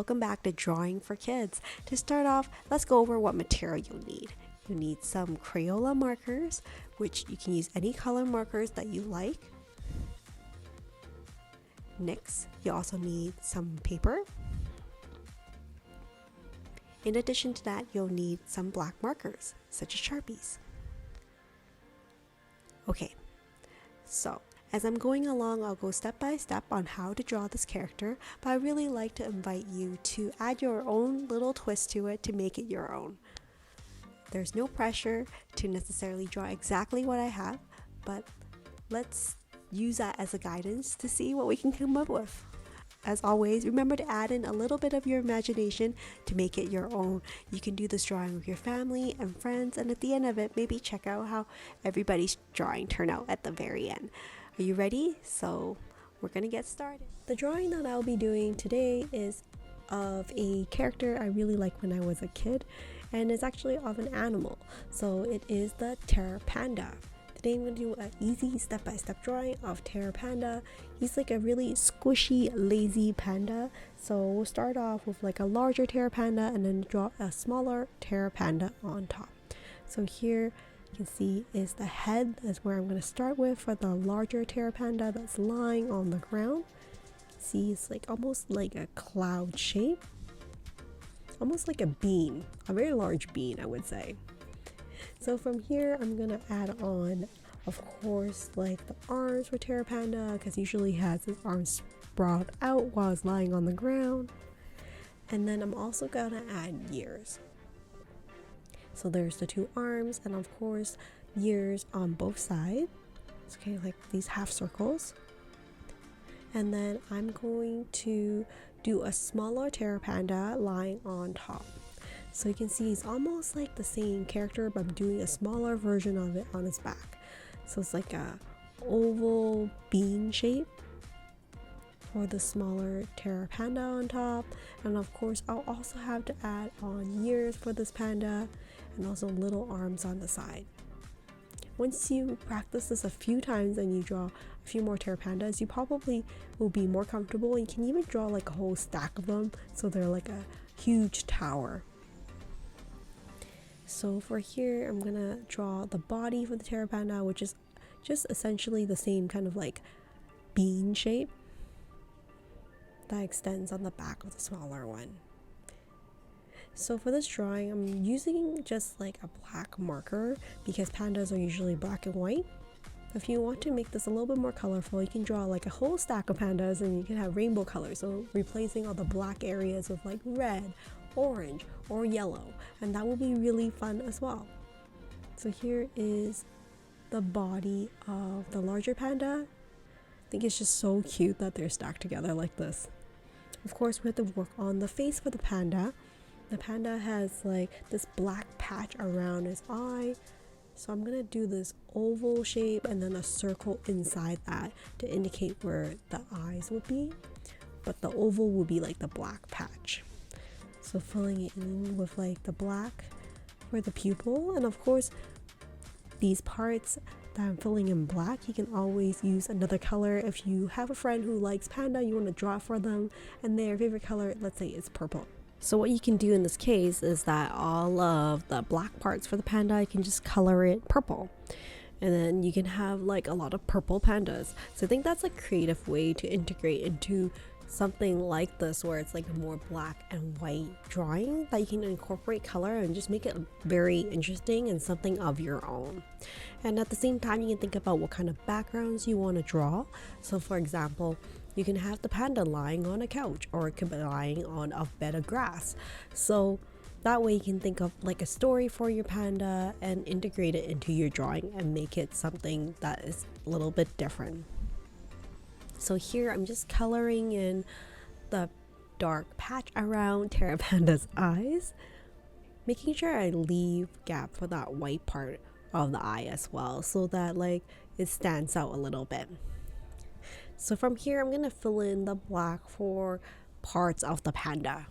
welcome back to Drawing for Kids. To start off, let's go over what material you'll need. You need some Crayola markers, which you can use any color markers that you like. Next, you also need some paper. In addition to that, you'll need some black markers, such as Sharpies. Okay, so as I'm going along, I'll go step by step on how to draw this character, but I really like to invite you to add your own little twist to it to make it your own. There's no pressure to necessarily draw exactly what I have, but let's use that as a guidance to see what we can come up with. As always, remember to add in a little bit of your imagination to make it your own. You can do this drawing with your family and friends, and at the end of it, maybe check out how everybody's drawing turned out at the very end. Are you ready? So we're gonna get started. The drawing that I'll be doing today is of a character I really liked when I was a kid, and it's actually of an animal. So it is the TARE Panda. Today I'm going to do an easy step-by-step drawing of TARE Panda. He's like a really squishy, lazy panda. So we'll start off with like a larger TARE Panda and then draw a smaller TARE Panda on top. So here you can see is the head. That's where I'm going to start with for the larger TARE Panda that's lying on the ground. See, it's like almost like a cloud shape. Almost like a bean, a very large bean, I would say. So from here, I'm gonna add on, of course, like the arms for TARE Panda, because usually he has his arms sprout out while he's lying on the ground. And then I'm also gonna add ears. So there's the two arms, and of course, ears on both sides. It's kind of like these half circles. And then I'm going to do a smaller TARE Panda lying on top. So you can see he's almost like the same character, but I'm doing a smaller version of it on his back. So it's like a oval bean shape for the smaller TARE Panda on top. And of course, I'll also have to add on ears for this panda and also little arms on the side. Once you practice this a few times and you draw a few more TARE Pandas, you probably will be more comfortable. You can even draw like a whole stack of them, so they're like a huge tower. So for here, I'm gonna draw the body for the TARE Panda, which is just essentially the same kind of like bean shape that extends on the back of the smaller one. So for this drawing, I'm using just like a black marker because pandas are usually black and white. If you want to make this a little bit more colorful, you can draw like a whole stack of pandas and you can have rainbow colors. So replacing all the black areas with like red, orange, or yellow, and that will be really fun as well. So here is the body of the larger panda. I think it's just so cute that they're stacked together like this. Of course, we have to work on the face for the panda. The panda has like this black patch around his eye. So I'm gonna do this oval shape and then a circle inside that to indicate where the eyes would be. But the oval will be like the black patch. So filling it in with like the black for the pupil. And of course, these parts that I'm filling in black, you can always use another color. If you have a friend who likes panda, you want to draw for them, and their favorite color, let's say, is purple. So what you can do in this case is that all of the black parts for the panda, you can just color it purple. And then you can have like a lot of purple pandas. So I think that's a creative way to integrate into something like this where it's like a more black and white drawing that you can incorporate color and just make it very interesting and something of your own. And at the same time, you can think about what kind of backgrounds you want to draw. So for example, you can have the panda lying on a couch, or it could be lying on a bed of grass. So that way you can think of like a story for your panda and integrate it into your drawing and make it something that is a little bit different. So here I'm just coloring in the dark patch around TARE Panda's eyes, making sure I leave gap for that white part of the eye as well, so that like it stands out a little bit. So from here, I'm gonna fill in the black for parts of the panda.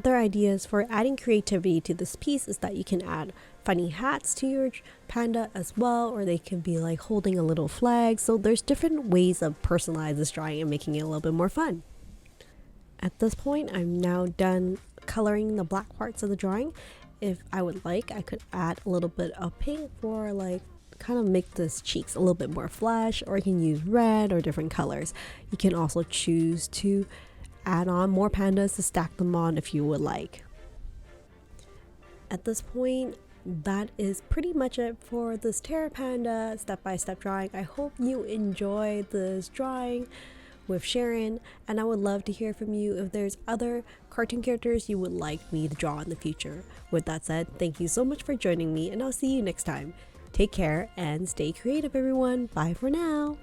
other ideas for adding creativity to this piece is that you can add funny hats to your panda as well, or they can be like holding a little flag. So there's different ways of personalizing this drawing and making it a little bit more fun. At this point, I'm now done coloring the black parts of the drawing. If I would like, I could add a little bit of pink for like kind of make this cheeks a little bit more flesh, or you can use red or different colors. You can also choose to add on more pandas to stack them on if you would like. At this point, that is pretty much it for this TARE Panda step-by-step drawing. I hope you enjoyed this drawing with Sharon, and I would love to hear from you if there's other cartoon characters you would like me to draw in the future. With that said, thank you so much for joining me, and I'll see you next time. Take care and stay creative, everyone. Bye for now.